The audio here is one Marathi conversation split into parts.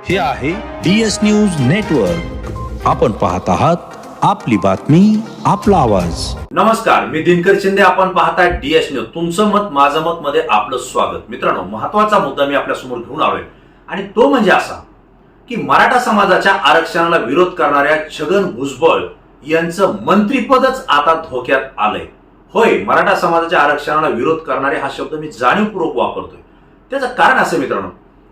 हे आहे DS न्यूज नेटवर्क. आपण पाहत आहात आपली बातमी आपला आवाज. नमस्कार, मी दिनकर शिंदे. आपण पाहताय DS न्यूज. तुमचं मत माझं मत मध्ये आपलं स्वागत. मित्रांनो, महत्वाचा मुद्दा मी आपल्या समोर घेऊन आलोय आणि तो म्हणजे असा की मराठा समाजाच्या आरक्षणाला विरोध करणाऱ्या छगन भुजबळ यांचं मंत्रीपदच आता धोक्यात आलंय. होय, मराठा समाजाच्या आरक्षणाला विरोध करणारे हा शब्द मी जाणीवपूर्वक वापरतोय. त्याचं कारण असं मित्रांनो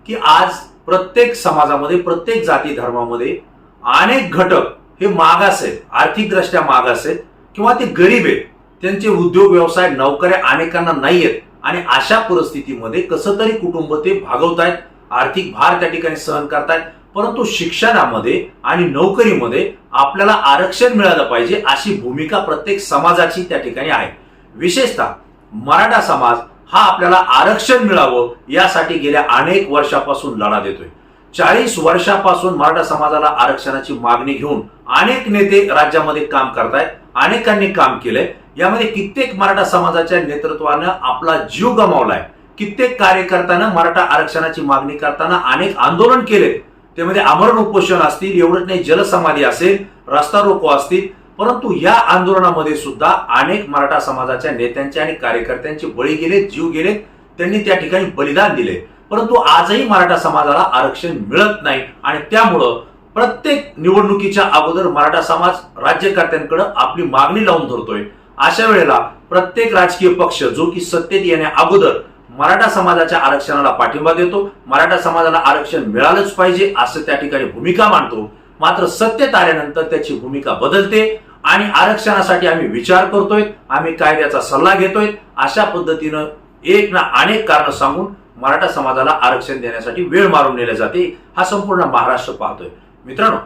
की आज प्रत्येक समाजामध्ये, प्रत्येक जाती धर्मामध्ये अनेक घटक हे मागास आहेत, आर्थिकदृष्ट्या मागास आहेत किंवा ते गरीब आहेत. त्यांचे उद्योग व्यवसाय, नोकऱ्या अनेकांना नाही आहेत आणि अशा परिस्थितीमध्ये कसं तरी कुटुंब ते भागवतायत, आर्थिक भार त्या ठिकाणी सहन करतायत. परंतु शिक्षणामध्ये आणि नोकरीमध्ये आपल्याला आरक्षण मिळालं पाहिजे अशी भूमिका प्रत्येक समाजाची त्या ठिकाणी आहे. विशेषतः मराठा समाज हा आपल्याला आरक्षण मिळावं यासाठी गेल्या अनेक वर्षापासून लढा देतोय. 40 वर्षापासून मराठा समाजाला आरक्षणाची मागणी घेऊन अनेक नेते राज्यामध्ये काम करतायत, अनेकांनी काम केलंय. यामध्ये कित्येक मराठा समाजाच्या नेतृत्वानं आपला जीव गमावलाय. कित्येक कार्यकर्त्यानं मराठा आरक्षणाची मागणी करताना अनेक आंदोलन केले. त्यामध्ये आमरण उपोषण असतील, एवढंच नाही जलसमाधी असेल, रस्ता रोको असतील. परंतु या आंदोलनामध्ये सुद्धा अनेक मराठा समाजाच्या नेत्यांचे आणि कार्यकर्त्यांचे बळी गेले, जीव गेले, त्यांनी त्या ठिकाणी बलिदान दिले. परंतु आजही मराठा समाजाला आरक्षण मिळत नाही आणि त्यामुळं प्रत्येक निवडणुकीच्या अगोदर मराठा समाज राज्यकर्त्यांकडे आपली मागणी लावून धरतोय. अशा वेळेला प्रत्येक राजकीय पक्ष जो की सत्तेत येण्या अगोदर मराठा समाजाच्या आरक्षणाला पाठिंबा देतो, मराठा समाजाला आरक्षण मिळालंच पाहिजे असं त्या ठिकाणी भूमिका मांडतो. मात्र सत्तेत आल्यानंतर त्याची भूमिका बदलते आणि आरक्षणासाठी आम्ही विचार करतोय, आम्ही कायद्याचा सल्ला घेतोय, अशा पद्धतीनं एक ना अनेक कारण सांगून मराठा समाजाला आरक्षण देण्यासाठी वेळ मारून नेले जाते. हा संपूर्ण महाराष्ट्र पाहतोय. मित्रांनो,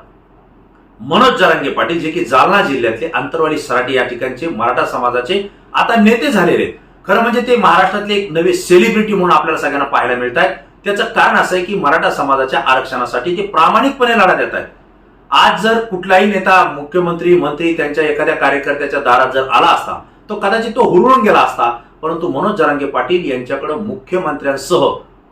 मनोज जरांगे पाटील जे की जालना जिल्ह्यातले अंतरवाली सराटी या ठिकाणचे मराठा समाजाचे आता नेते झालेले आहेत. खरं म्हणजे ते महाराष्ट्रातले एक नवे सेलिब्रिटी म्हणून आपल्याला सगळ्यांना पाहायला मिळत आहेत. त्याचं कारण असं आहे की मराठा समाजाच्या आरक्षणासाठी ते प्रामाणिकपणे लढा देत आहेत. आज जर कुठलाही नेता, मुख्यमंत्री, मंत्री त्यांच्या एखाद्या कार्यकर्त्याच्या दारात जर आला असता तो कदाचित तो हुरळून गेला असता. परंतु मनोज जरांगे पाटील यांच्याकडे मुख्यमंत्र्यांसह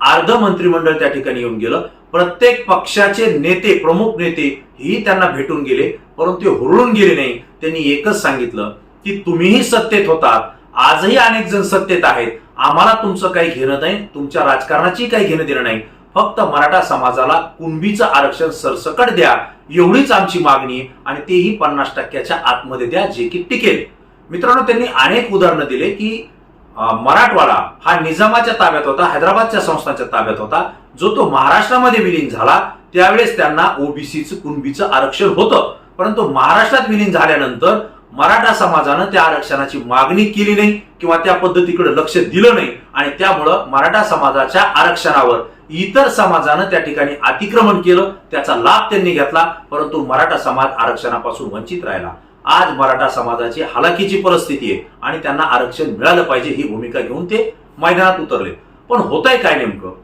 अर्ध मंत्रिमंडळ त्या ठिकाणी येऊन गेलं. प्रत्येक पक्षाचे नेते, प्रमुख नेते ही त्यांना भेटून गेले, परंतु ते हुरळून गेले नाही. त्यांनी एकच सांगितलं की तुम्हीही सत्तेत होतात, आजही अनेक जण सत्तेत आहेत, आम्हाला तुमचं काही घेणं नाही, तुमच्या राजकारणाची काही घेणं देणं नाही. फक्त मराठा समाजाला कुणबीचं आरक्षण सरसकट द्या, एवढीच आमची मागणी आहे आणि तेही 50% आतमध्ये द्या, जे की टिकेल. मित्रांनो, त्यांनी अनेक उदाहरणं दिले की मराठवाडा हा निजामाच्या ताब्यात होता, हैदराबादच्या संस्थांच्या ताब्यात होता. जो तो महाराष्ट्रामध्ये विलीन झाला त्यावेळेस त्यांना ओबीसीचं, कुणबीचं आरक्षण होतं. परंतु महाराष्ट्रात विलीन झाल्यानंतर मराठा समाजानं त्या आरक्षणाची मागणी केली नाही किंवा त्या पद्धतीकडे लक्ष दिलं नाही आणि त्यामुळं मराठा समाजाच्या आरक्षणावर इतर समाजानं त्या ठिकाणी अतिक्रमण केलं. त्याचा लाभ त्यांनी घेतला, परंतु मराठा समाज आरक्षणापासून वंचित राहिला. आज मराठा समाजाची हालाकीची परिस्थिती आहे आणि त्यांना आरक्षण मिळालं पाहिजे ही भूमिका घेऊन ते मैदानात उतरले. पण होतंय काय नेमकं?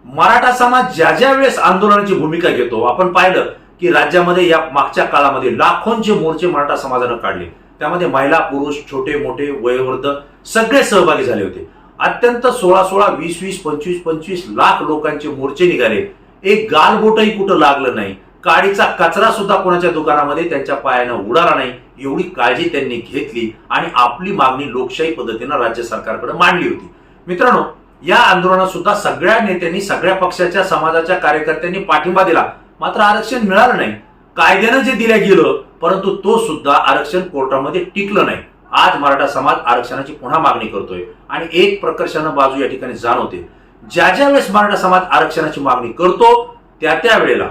मराठा समाज ज्या ज्या वेळेस आंदोलनाची भूमिका घेतो, आपण पाहिलं की राज्यामध्ये या मागच्या काळामध्ये लाखोंचे मोर्चे मराठा समाजानं काढले. त्यामध्ये महिला, पुरुष, छोटे मोठे, वयोवृद्ध सगळे सहभागी झाले होते. अत्यंत 16-16, 20-20, 25-25 लाख लोकांचे मोर्चे निघाले. एक गालबोटही कुठं लागलं नाही. काडीचा कचरा सुद्धा कोणाच्या दुकानामध्ये त्यांच्या पायानं उडाला नाही. एवढी काळजी त्यांनी घेतली आणि आपली मागणी लोकशाही पद्धतीनं राज्य सरकारकडे मांडली होती. मित्रांनो, या आंदोलनात सुद्धा सगळ्या नेत्यांनी, सगळ्या पक्षाच्या, समाजाच्या कार्यकर्त्यांनी पाठिंबा दिला. मात्र आरक्षण मिळालं नाही. कायद्यानं जे दिलं गेलं, परंतु तो सुद्धा आरक्षण कोर्टामध्ये टिकलं नाही. आज मराठा समाज आरक्षणाची पुन्हा मागणी करतोय आणि एक प्रकर्षानं बाजू या ठिकाणी जाणवते. ज्या ज्या वेळेस मराठा समाज आरक्षणाची मागणी करतो त्या वेळेला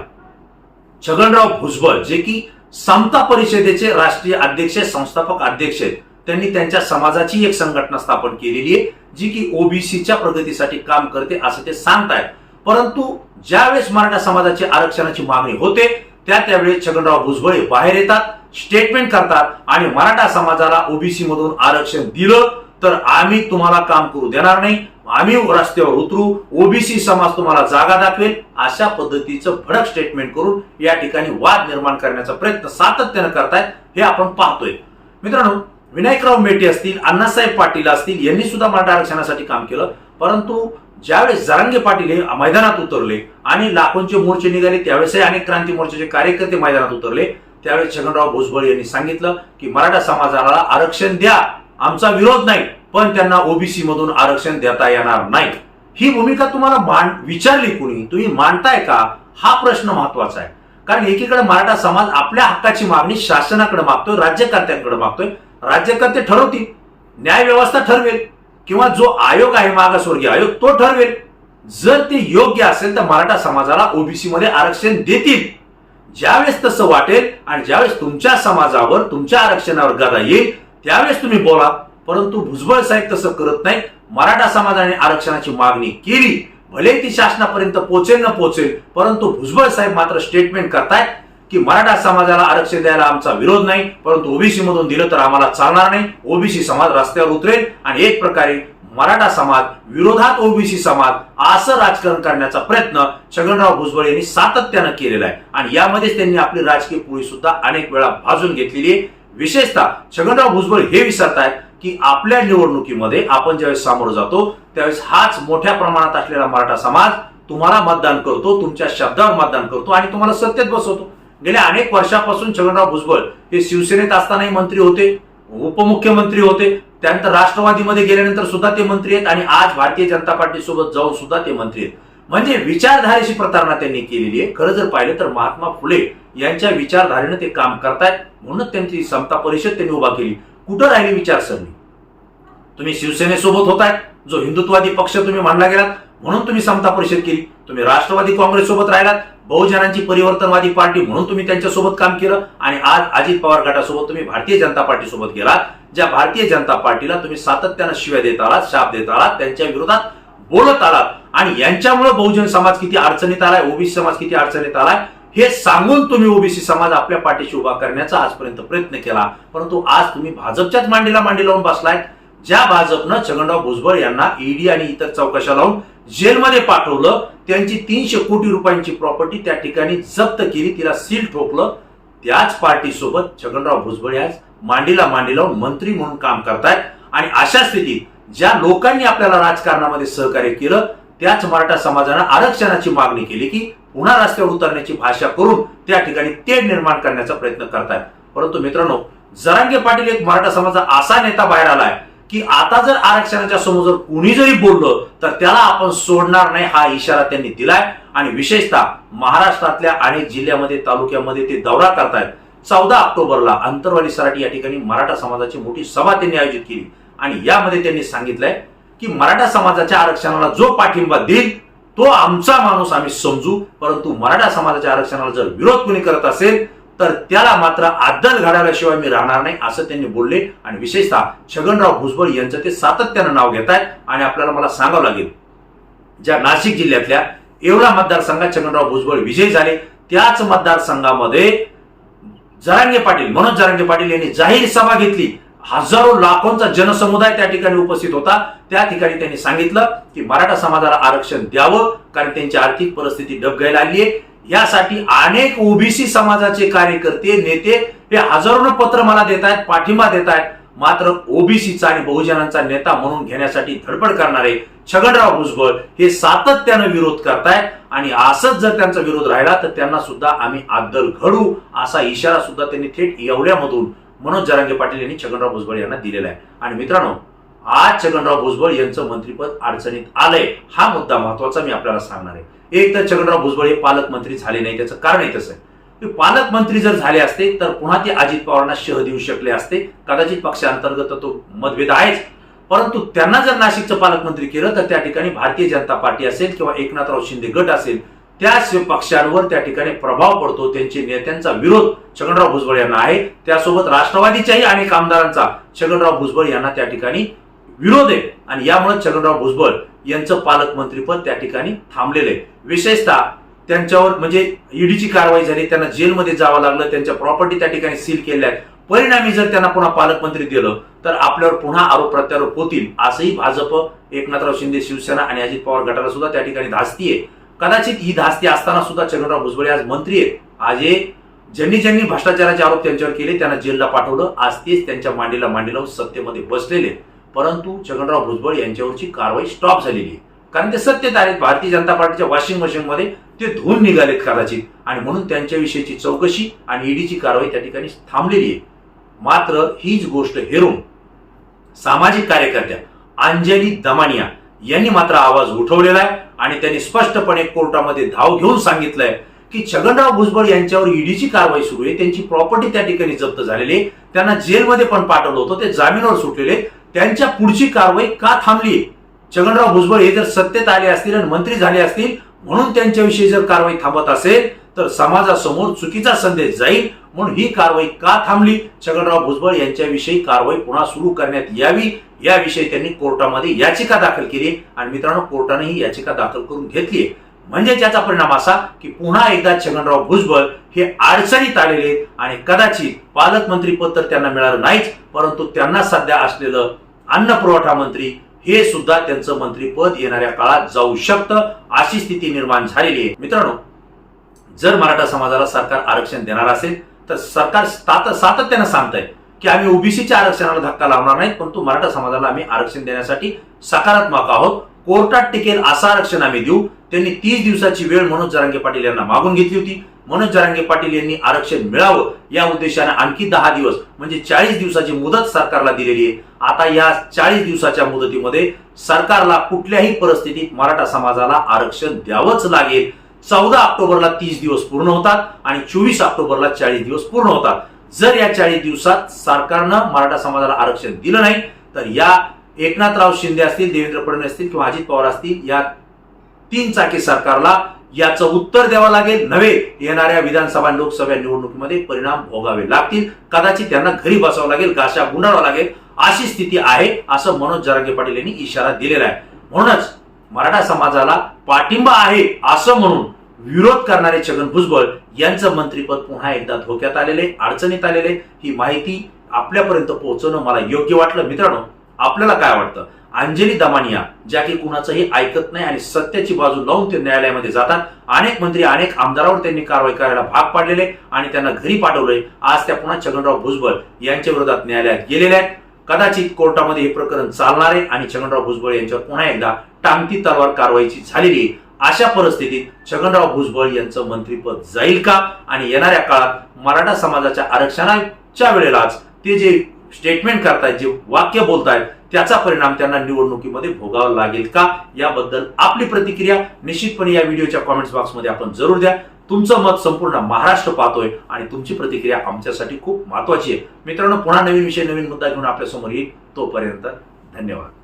छगनराव भुजबळ जे की समता परिषदेचे राष्ट्रीय अध्यक्ष, संस्थापक अध्यक्ष आहेत, त्यांनी त्यांच्या समाजाची एक संघटना स्थापन केलेली आहे जी की ओबीसीच्या प्रगतीसाठी काम करते असं ते सांगतायत. परंतु ज्यावेळेस मराठा समाजाची आरक्षणाची मागणी होते त्यावेळेस छगनराव भुजबळ बाहेर येतात, स्टेटमेंट करतात आणि मराठा समाजाला ओबीसी मधून आरक्षण दिलं तर आम्ही तुम्हाला काम करू देणार नाही, आम्ही रस्त्यावर उतरू, ओबीसी समाज तुम्हाला जागा दाखवेल, अशा पद्धतीचं भडक स्टेटमेंट करून या ठिकाणी वाद निर्माण करण्याचा प्रयत्न सातत्यानं करतायत हे आपण पाहतोय. मित्रांनो, विनायकराव मेटे असतील, अण्णासाहेब पाटील असतील यांनी सुद्धा मराठा आरक्षणासाठी काम केलं. परंतु ज्यावेळेस जरांगे पाटील हे मैदानात उतरले आणि लाखोंचे मोर्चे निघाले, त्यावेळेसही अनेक क्रांती मोर्चाचे कार्यकर्ते मैदानात उतरले, त्यावेळेस छगनराव भुजबळ यांनी सांगितलं की मराठा समाजाला आरक्षण द्या, आमचा विरोध नाही, पण त्यांना ओबीसी मधून आरक्षण देता येणार नाही. ही भूमिका तुम्हाला विचारली कुणी, तुम्ही मांडताय का, हा प्रश्न महत्वाचा आहे. कारण एकीकडे मराठा समाज आपल्या हक्काची मागणी शासनाकडे मागतोय, राज्यकर्त्यांकडे मागतोय. राज्यकर्ते ठरवतील, न्याय व्यवस्था ठरवेल, किंवा जो आयोग आहे मागासवर्गीय आयोग तो ठरवेल. जर ते योग्य असेल तर मराठा समाजाला ओबीसी मध्ये आरक्षण देतील. ज्यावेळेस तसं वाटेल आणि ज्यावेळेस तुमच्या समाजावर तुमच्या आरक्षणावर गदा येईल त्यावेळेस तुम्ही बोला. परंतु भुजबळ साहेब तसं करत नाही. मराठा समाजाने आरक्षणाची मागणी केली, भले ती शासनापर्यंत पोहोचेल न पोहोचेल, परंतु भुजबळ साहेब मात्र स्टेटमेंट करतायत की मराठा समाजाला आरक्षण द्यायला आमचा विरोध नाही, परंतु ओबीसी मधून दिलं तर आम्हाला चालणार नाही. ओबीसी समाज रस्त्यावर उतरेल आणि एक प्रकारे मराठा समाज विरोधात ओबीसी समाज असं राजकारण करण्याचा प्रयत्न छगनराव भुजबळ यांनी सातत्यानं केलेला आहे. आणि यामध्येच त्यांनी आपली राजकीय पोळी सुद्धा अनेक वेळा भाजून घेतलेली आहे. विशेषतः छगनराव भुजबळ हे विसरतायत की आपल्या निवडणुकीमध्ये आपण ज्यावेळेस सामोरं जातो त्यावेळेस हाच मोठ्या प्रमाणात असलेला मराठा समाज तुम्हाला मतदान करतो, तुमच्या शब्दावर मतदान करतो आणि तुम्हाला सत्तेत बसवतो. गेल्या अनेक वर्षापासून छगनराव भुजबळ हे शिवसेनेत असतानाही मंत्री होते, उपमुख्यमंत्री होते, त्यानंतर राष्ट्रवादीमध्ये गेल्यानंतर सुद्धा ते मंत्री आहेत आणि आज भारतीय जनता पार्टी सोबत जाऊन सुद्धा ते मंत्री आहेत. म्हणजे विचारधारेची प्रतारणा त्यांनी केलेली आहे. खरं जर पाहिलं तर महात्मा फुले यांच्या विचारधारेने ते काम करतायत, म्हणूनच त्यांची समता परिषद त्यांनी उभा केली. कुठं राहिली विचारसरणी? तुम्ही शिवसेनेसोबत होताय, जो हिंदुत्ववादी पक्ष तुम्ही मानला गेलात म्हणून तुम्ही समता परिषद केली. तुम्ही राष्ट्रवादी काँग्रेस सोबत राहिलात, बहुजनांची परिवर्तनवादी पार्टी म्हणून तुम्ही त्यांच्यासोबत काम केलं आणि आज अजित पवार गटासोबत तुम्ही भारतीय जनता पार्टी सोबत गेलात. ज्या भारतीय जनता पार्टीला तुम्ही सातत्यानं शिव्या देत आलात, शाप देत आलात, त्यांच्या विरोधात बोलत आलात आणि यांच्यामुळे बहुजन समाज किती अडचणीत आलाय, ओबीसी समाज किती अडचणीत आलाय हे सांगून तुम्ही ओबीसी समाज आपल्या पाठीशी उभा करण्याचा आजपर्यंत प्रयत्न केला. परंतु आज तुम्ही भाजपच्याच मांडीला मांडी लावून बसलाय. ज्या भाजपनं छगनराव भुजबळ यांना ईडी आणि इतर चौकशा लावून जेलमध्ये पाठवलं, त्यांची 300 कोटी रुपयांची प्रॉपर्टी त्या ठिकाणी जप्त केली, तिला सील ठोकलं, त्याच पार्टी सोबत छगनराव भुजबळ आज मांडीला मांडी लावून मंत्री म्हणून काम करतायत. आणि अशा स्थितीत ज्या लोकांनी आपल्याला राजकारणामध्ये सहकार्य केलं त्याच मराठा समाजानं आरक्षणाची मागणी केली की पुन्हा रस्त्यावर उतरण्याची भाषा करून त्या ठिकाणी तेढ निर्माण करण्याचा प्रयत्न करतायत. परंतु मित्रांनो, जरांगे पाटील एक मराठा समाजाचा असा नेता बाहेर आलाय की आता जर आरक्षणाच्या समोर जर कुणी जरी बोललं तर त्याला आपण सोडणार नाही हा इशारा त्यांनी दिलाय. आणि विशेषतः महाराष्ट्रातल्या अनेक जिल्ह्यामध्ये तालुक्यामध्ये ते दौरा करतायत. 14 ऑक्टोबरला अंतरवाली सराटी या ठिकाणी मराठा समाजाची मोठी सभा त्यांनी आयोजित केली आणि यामध्ये त्यांनी सांगितलंय की मराठा समाजाच्या आरक्षणाला जो पाठिंबा देईल तो आमचा माणूस आम्ही समजू, परंतु मराठा समाजाच्या आरक्षणाला जर विरोध कोणी करत असेल तर त्याला मात्र अद्दल घडवल्याशिवाय मी राहणार नाही असं त्यांनी बोलले. आणि विशेषतः छगनराव भुजबळ यांचं ते सातत्यानं नाव घेत आहेत. आणि आपल्याला मला सांगावं लागेल, ज्या नाशिक जिल्ह्यातल्या येवला मतदारसंघात छगनराव भुजबळ विजयी झाले त्याच मतदारसंघामध्ये मनोज जरांगे पाटील यांनी जाहीर सभा घेतली. हजारो लाखोंचा जनसमुदाय त्या ठिकाणी उपस्थित होता. त्या ठिकाणी त्यांनी सांगितलं की मराठा समाजाला आरक्षण द्यावं, कारण त्यांची आर्थिक परिस्थिती डबघाईला आली आहे. यासाठी अनेक ओबीसी समाजाचे कार्यकर्ते नेते हे हजारोनं पत्र मला देत आहेत, पाठिंबा देत आहेत. मात्र ओबीसीचा आणि बहुजनांचा नेता म्हणून घेण्यासाठी धडपड करणारे छगनराव भुजबळ हे सातत्यानं विरोध करतायत. आणि असंच जर त्यांचा विरोध राहिला तर त्यांना सुद्धा आम्ही अद्दल घडू असा इशारा सुद्धा त्यांनी थेट येवल्यामधून मनोज जरांगे पाटील यांनी छगनराव भुजबळ यांना दिलेला आहे. आणि मित्रांनो, आज छगनराव भुजबळ यांचं मंत्रिपद अडचणीत आलंय हा मुद्दा महत्वाचा मी आपल्याला सांगणार आहे. एक तर छगनराव भुजबळ हे पालकमंत्री झाले नाही, त्याचं कारण तसं आहे. पालकमंत्री जर झाले असते तर पुन्हा ते अजित पवारांना शह देऊ शकले असते. कदाचित पक्षांतर्गत तो मतभेद आहेच, परंतु त्यांना जर नाशिकचं पालकमंत्री केलं तर त्या ठिकाणी भारतीय जनता पार्टी असेल किंवा एकनाथराव शिंदे गट असेल त्याच पक्षांवर त्या ठिकाणी प्रभाव पडतो. त्यांचे नेत्यांचा विरोध छगनराव भुजबळ यांना आहे. त्यासोबत राष्ट्रवादीच्याही अनेक आमदारांचा छगनराव भुजबळ यांना त्या ठिकाणी विरोध आहे. आणि यामुळे छगनराव भुजबळ यांचं पालकमंत्रीपद त्या ठिकाणी थांबलेलं आहे. विशेषतः त्यांच्यावर म्हणजे ईडीची कारवाई झाली, त्यांना जेलमध्ये जावं लागलं, त्यांच्या प्रॉपर्टी त्या ठिकाणी सील केल्या आहेत. परिणामी जर त्यांना पुन्हा पालकमंत्री दिलं तर आपल्यावर पुन्हा आरोप प्रत्यारोप होतील असंही भाजप, एकनाथराव शिंदे शिवसेना आणि अजित पवार गटाला सुद्धा त्या ठिकाणी धास्ती आहे. कदाचित ही धास्ती असताना सुद्धा छगनराव भुजबळ आज मंत्री आहेत. आज ज्यांनी भ्रष्टाचाराचे आरोप त्यांच्यावर केले त्यांना जेलला पाठवलं, आज तेच त्यांच्या मांडीला मांडी लावून सत्तेमध्ये बसलेले. परंतु छगनराव भुजबळ यांच्यावरची कारवाई स्टॉप झालेली आहे. कारण ते सत्तेत आलेत, भारतीय जनता पार्टीच्या वॉशिंग मशीनमध्ये ते धुवून निघालेत कदाचित, आणि म्हणून त्यांच्याविषयीची चौकशी आणि ईडीची कारवाई त्या ठिकाणी थांबलेली आहे. मात्र हीच गोष्ट हेरून सामाजिक कार्यकर्त्या अंजली दमानिया यांनी मात्र आवाज उठवलेला आहे आणि त्यांनी स्पष्टपणे कोर्टामध्ये धाव घेऊन सांगितलंय की छगनराव भुजबळ यांच्यावर ईडीची कारवाई सुरू आहे, त्यांची प्रॉपर्टी त्या ठिकाणी जप्त झालेली आहे, त्यांना जेलमध्ये पण पाठवलं होतं, ते जामीनावर सुटलेले, त्यांच्या पुढची कारवाई का थांबली? छगनराव भुजबळ हे जर सत्तेत आले असतील आणि मंत्री झाले असतील म्हणून त्यांच्याविषयी जर कारवाई थांबत असेल तर समाजासमोर चुकीचा संदेश जाईल, म्हणून ही कारवाई का थांबली? छगनराव भुजबळ यांच्याविषयी कारवाई पुन्हा सुरू करण्यात यावी याविषयी त्यांनी कोर्टामध्ये याचिका दाखल केली आणि मित्रांनो कोर्टाने ही याचिका दाखल करून घेतली. म्हणजे त्याचा परिणाम असा की पुन्हा एकदा छगनराव भुजबळ हे अडचणीत आलेले आहेत आणि कदाचित पालकमंत्री पद तर त्यांना मिळालं नाहीच, परंतु त्यांना सध्या असलेलं अन्न पुरवठा मंत्री हे सुद्धा त्यांचं मंत्रीपद येणाऱ्या काळात जाऊ शकतं, अशी स्थिती निर्माण झालेली आहे. मित्रांनो, जर मराठा समाजाला सरकार आरक्षण देणार असेल तर सरकार सातत्यानं सांगतंय की आम्ही ओबीसीच्या आरक्षणाला धक्का लावणार नाही, परंतु मराठा समाजाला आम्ही आरक्षण देण्यासाठी सकारात्मक आहोत, कोर्टात टिकेल असं आरक्षण आम्ही देऊ. त्यांनी 30 दिवसाची वेळ मनोज जरांगे पाटील यांना मागून घेतली होती. मनोज जरांगे पाटील यांनी आरक्षण मिळावं या उद्देशाने आणखी 10 दिवस म्हणजे 40 दिवसाची मुदत सरकारला दिलेली आहे. आता या 40 दिवसाच्या मुदतीमध्ये सरकारला कुठल्याही परिस्थितीत मराठा समाजाला आरक्षण द्यावंच लागेल. 14 ऑक्टोबरला 30 दिवस पूर्ण होतात आणि 24 ऑक्टोबरला 40 दिवस पूर्ण होतात. जर या 40 दिवसात सरकारनं मराठा समाजाला आरक्षण दिलं नाही तर या एकनाथराव शिंदे असतील, देवेंद्र फडणवीस असतील किंवा अजित पवार असतील, या 3 चाकी सरकारला याचं उत्तर द्यावं लागेल. नव्हे येणाऱ्या विधानसभा लोकसभा निवडणुकीमध्ये परिणाम भोगावे लागतील, कदाचित त्यांना घरी बसावं लागेल, गाशा गुंडाळावं लागेल, अशी स्थिती आहे असं मनोज जरांगे पाटील यांनी इशारा दिलेला आहे. म्हणूनच मराठा समाजाला पाठिंबा आहे असं म्हणून विरोध करणारे छगन भुजबळ यांचं मंत्रीपद पुन्हा एकदा धोक्यात आलेले, अडचणीत आलेले, ही माहिती आपल्यापर्यंत पोहोचवणं मला योग्य वाटलं. मित्रांनो, आपल्याला काय वाटतं? अंजली दमानिया ज्या की कुणाचंही ऐकत नाही आणि सत्याची बाजू लावून ते न्यायालयामध्ये जातात, अनेक मंत्री अनेक आमदारावर त्यांनी कारवाई करायला भाग पाडलेले आणि त्यांना घरी पाठवलंय. आज त्या पुन्हा छगनराव भुजबळ यांच्या विरोधात न्यायालयात गेलेल्या आहेत. कदाचित कोर्टामध्ये हे प्रकरण चालणार आहे आणि छगनराव भुजबळ यांच्यावर पुन्हा एकदा टांगती तलवार कारवाईची झालेली आहे. अशा परिस्थितीत छगनराव भुजबळ यांचं मंत्रीपद जाईल का? आणि येणाऱ्या काळात मराठा समाजाच्या आरक्षणाच्या वेळेलाच ते जे स्टेटमेंट करतायत, जे वाक्य बोलतायत, त्याचा परिणाम त्यांना निवडणुकीमध्ये भोगावा लागेल का? याबद्दल आपली प्रतिक्रिया निश्चितपणे या व्हिडिओच्या कमेंट्स बॉक्समध्ये आपण जरूर द्या. तुमचं मत संपूर्ण महाराष्ट्र पाहतोय आणि तुमची प्रतिक्रिया आमच्यासाठी खूप महत्वाची आहे. मित्रांनो, पुन्हा नवीन विषय नवीन मुद्दा घेऊन आपल्या समोर येईल. तोपर्यंत धन्यवाद.